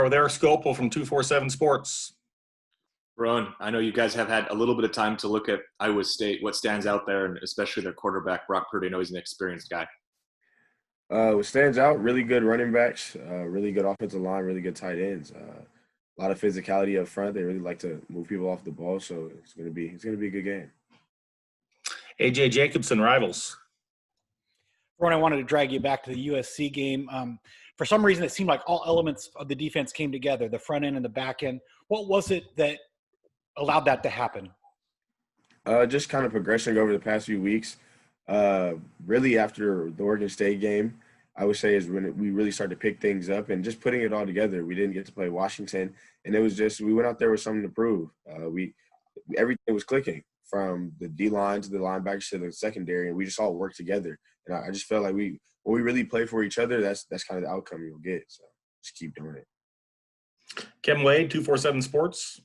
start with Eric Scopel from 247 Sports. Verone, I know you guys have had a little bit of time to look at Iowa State. What stands out there, and especially their quarterback, Brock Purdy? I know he's an experienced guy. What stands out, really good running backs, really good offensive line, really good tight ends. A lot of physicality up front. They really like to move people off the ball, so it's gonna be a good game. AJ Jacobson, Rivals. Ron, I wanted to drag you back to the USC game. For some reason, it seemed like all elements of the defense came together, the front end and the back end. What was it that allowed that to happen? Just kind of progression over the past few weeks. Really after the Oregon State game, I would say is when we really started to pick things up and just putting it all together. We didn't get to play Washington, and it was just we went out there with something to prove. Everything was clicking from the D-line to the linebackers to the secondary, and we just all worked together. And I just felt like when we really play for each other, that's kind of the outcome you'll get. So just keep doing it. Kim Wade, 247 Sports.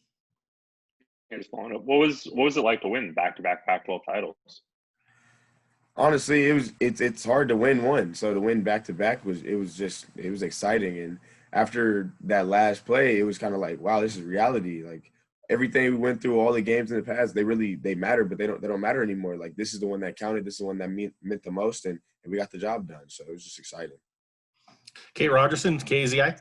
Just following up, what was it like to win back-to-back Pac-12 titles? Honestly, it's hard to win one. So to win back-to-back was exciting. And after that last play, it was kind of like, wow, this is reality. Like everything we went through, all the games in the past, they matter, but they don't matter anymore. Like this is the one that counted. This is the one that meant the most, and we got the job done. So it was just exciting. Kate Rogerson, KZI.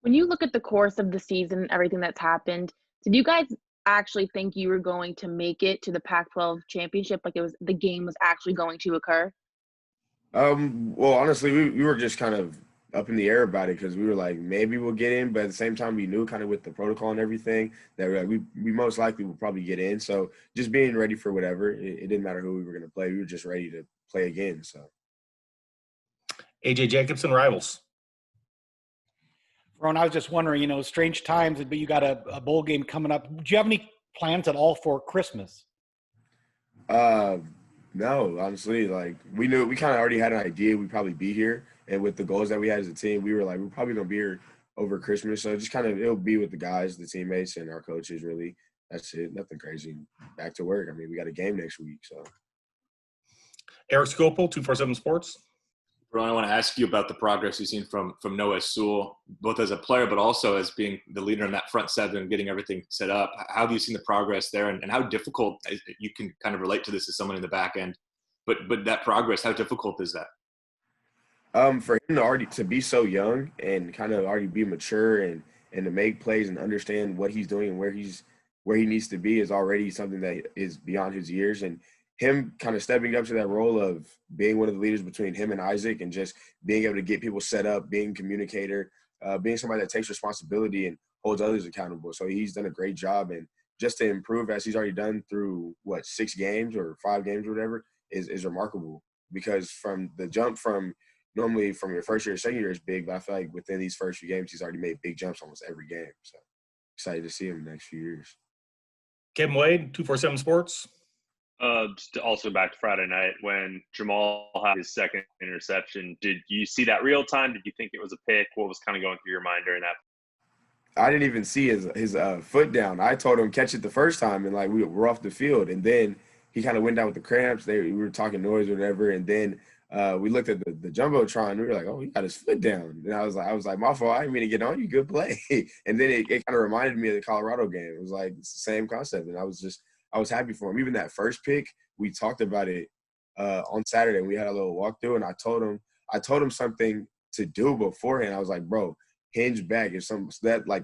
When you look at the course of the season and everything that's happened, did you guys actually think you were going to make it to the Pac12 Championship? Like the game was actually going to occur? Well, honestly, we were just kind of up in the air about it because we were like, maybe we'll get in, but at the same time, we knew kind of with the protocol and everything that we most likely will probably get in. So just being ready for whatever, it didn't matter who we were going to play. We were just ready to play again. So AJ Jacobson, Rivals. Ron, I was just wondering, strange times, but you got a bowl game coming up. Do you have any plans at all for Christmas? No, honestly, like we kind of already had an idea we'd probably be here. And with the goals that we had as a team, we were like, we're probably going to be here over Christmas. So just kind of, it'll be with the guys, the teammates, and our coaches, really. That's it. Nothing crazy. Back to work. I mean, we got a game next week. So Eric Scopel, 247 Sports. Ron, I want to ask you about the progress you've seen from Noah Sewell, both as a player but also as being the leader in that front seven and getting everything set up. How have you seen the progress there, and how difficult – you can kind of relate to this as someone in the back end, but that progress, how difficult is that? For him to be so young and kind of already be mature and to make plays and understand what he's doing and where he needs to be is already something that is beyond his years. And him kind of stepping up to that role of being one of the leaders between him and Isaac and just being able to get people set up, being a communicator, being somebody that takes responsibility and holds others accountable. So he's done a great job. And just to improve as he's already done through, 6 games or 5 games or whatever is remarkable. Because from the jump from – normally from your first year or second year is big, but I feel like within these first few games, he's already made big jumps almost every game. So excited to see him in the next few years. Kim Wade, 247 Sports. Just also back to Friday night when Jamal had his second interception. Did you see that real time? Did you think it was a pick? What was kind of going through your mind during that? I didn't even see his foot down. I told him catch it the first time, and we were off the field. And then he kind of went down with the cramps. We were talking noise or whatever, and then we looked at the jumbotron. And we were like, "Oh, he got his foot down." And I was like, "My fault. I didn't mean to get on you. Good play." And then it kind of reminded me of the Colorado game. It was like it's the same concept, and I was happy for him. Even that first pick, we talked about it on Saturday. We had a little walkthrough, and I told him something to do beforehand. I was like, "Bro, hinge back. If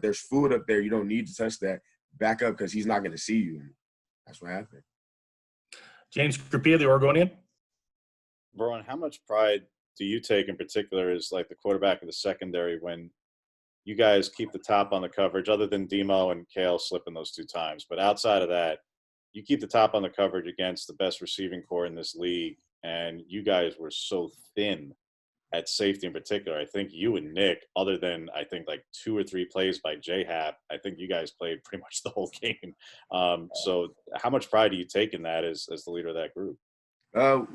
there's food up there, you don't need to touch that. Back up because he's not going to see you." And that's what happened. James Krupia, the Oregonian. Verone, how much pride do you take in particular as the quarterback of the secondary when you guys keep the top on the coverage, other than Demo and Kale slipping those 2 times? But outside of that, you keep the top on the coverage against the best receiving core in this league, and you guys were so thin at safety in particular. I think you and Nick, other than 2 or 3 plays by J-Hap, I think you guys played pretty much the whole game. So how much pride do you take in that as the leader of that group?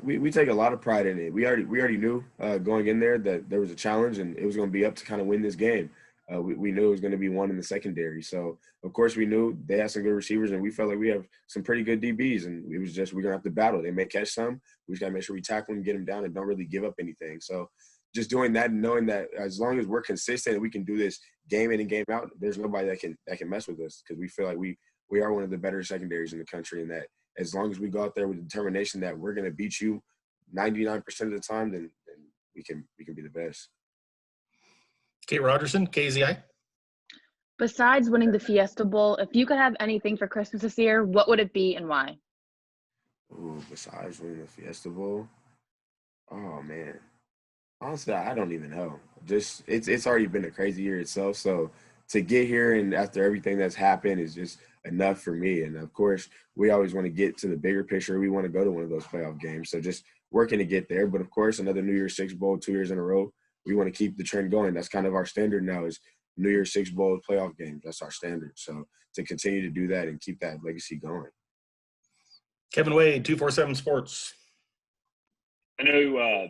We take a lot of pride in it. We already knew going in there that there was a challenge and it was going to be up to kind of win this game. We knew it was going to be one in the secondary. So, of course, we knew they had some good receivers, and we felt like we have some pretty good DBs. And it was just we're going to have to battle. They may catch some. We just got to make sure we tackle them, get them down, and don't really give up anything. So just doing that and knowing that as long as we're consistent and we can do this game in and game out, there's nobody that can mess with us, because we feel like we are one of the better secondaries in the country, and that as long as we go out there with determination that we're going to beat you 99% of the time, then we can be the best. Kate Rogerson, KZI. Besides winning the Fiesta Bowl, if you could have anything for Christmas this year, what would it be and why? Ooh, besides winning the Fiesta Bowl, oh man, honestly, I don't even know. Just it's already been a crazy year itself. So to get here and after everything that's happened is just enough for me. And of course, we always want to get to the bigger picture. We want to go to one of those playoff games. So just working to get there. But of course, another New Year's Six Bowl 2 years in a row. We want to keep the trend going. That's kind of our standard now, is New Year's Six Bowl playoff games. That's our standard. So to continue to do that and keep that legacy going. Kevin Wade, 247 Sports. I know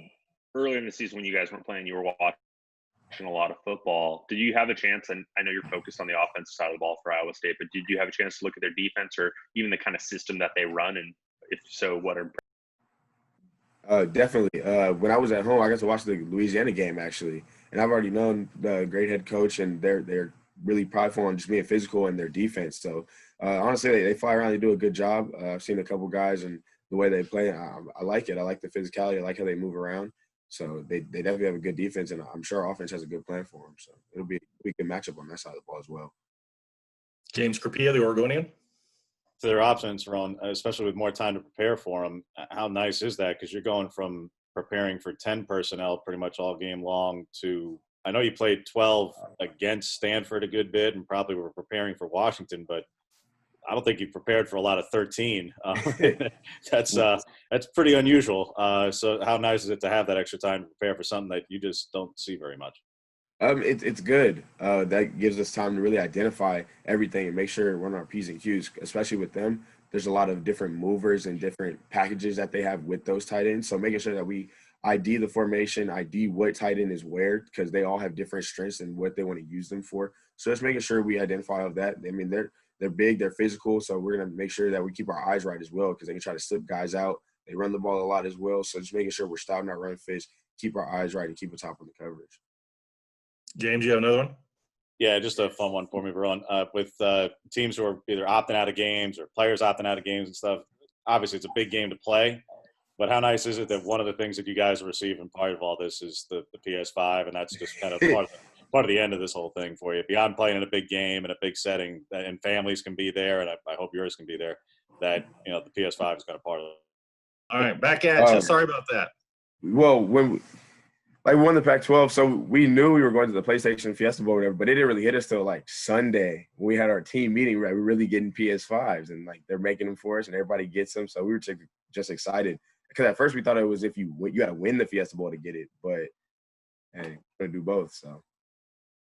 earlier in the season when you guys weren't playing, you were watching a lot of football. Did you have a chance, and I know you're focused on the offensive side of the ball for Iowa State, but did you have a chance to look at their defense or even the kind of system that they run? And if so, what are Definitely. When I was at home, I got to watch the Louisiana game, actually. And I've already known the great head coach, and they're really prideful on just being physical in their defense. So, honestly, they fly around. They do a good job. I've seen a couple guys and the way they play. I like it. I like the physicality. I like how they move around. So they definitely have a good defense, and I'm sure our offense has a good plan for them. So it'll be a good matchup on that side of the ball as well. James Crapia, the Oregonian. To their options, Ron, especially with more time to prepare for them, how nice is that? Because you're going from preparing for 10 personnel pretty much all game long to – I know you played 12 against Stanford a good bit and probably were preparing for Washington, but I don't think you prepared for a lot of 13. That's pretty unusual. So how nice is it to have that extra time to prepare for something that you just don't see very much? It's good. That gives us time to really identify everything and make sure we're on our P's and Q's, especially with them. There's a lot of different movers and different packages that they have with those tight ends. So making sure that we ID the formation, ID what tight end is where, because they all have different strengths and what they want to use them for. So just making sure we identify all of that. I mean, they're big, they're physical, so we're going to make sure that we keep our eyes right as well, because they can try to slip guys out. They run the ball a lot as well. So just making sure we're stopping our run fits, keep our eyes right, and keep a top on the coverage. James, you have another one? Yeah, just a fun one for me, Verone. With teams who are either opting out of games or players opting out of games and stuff, obviously it's a big game to play. But how nice is it that one of the things that you guys are receiving part of all this is the PS5, and that's just kind of part of the end of this whole thing for you. Beyond playing in a big game in a big setting, and families can be there, and I hope yours can be there, that the PS5 is kind of part of it. All right, back at you. Sorry about that. Well, when we won the Pac-12, so we knew we were going to the PlayStation Fiesta Bowl or whatever, but it didn't really hit us till like Sunday when we had our team meeting. Right, we were really getting PS5s, and like they're making them for us, and everybody gets them. So we were just excited, because at first we thought it was if you had to win the Fiesta Bowl to get it, but hey, we're gonna do both. So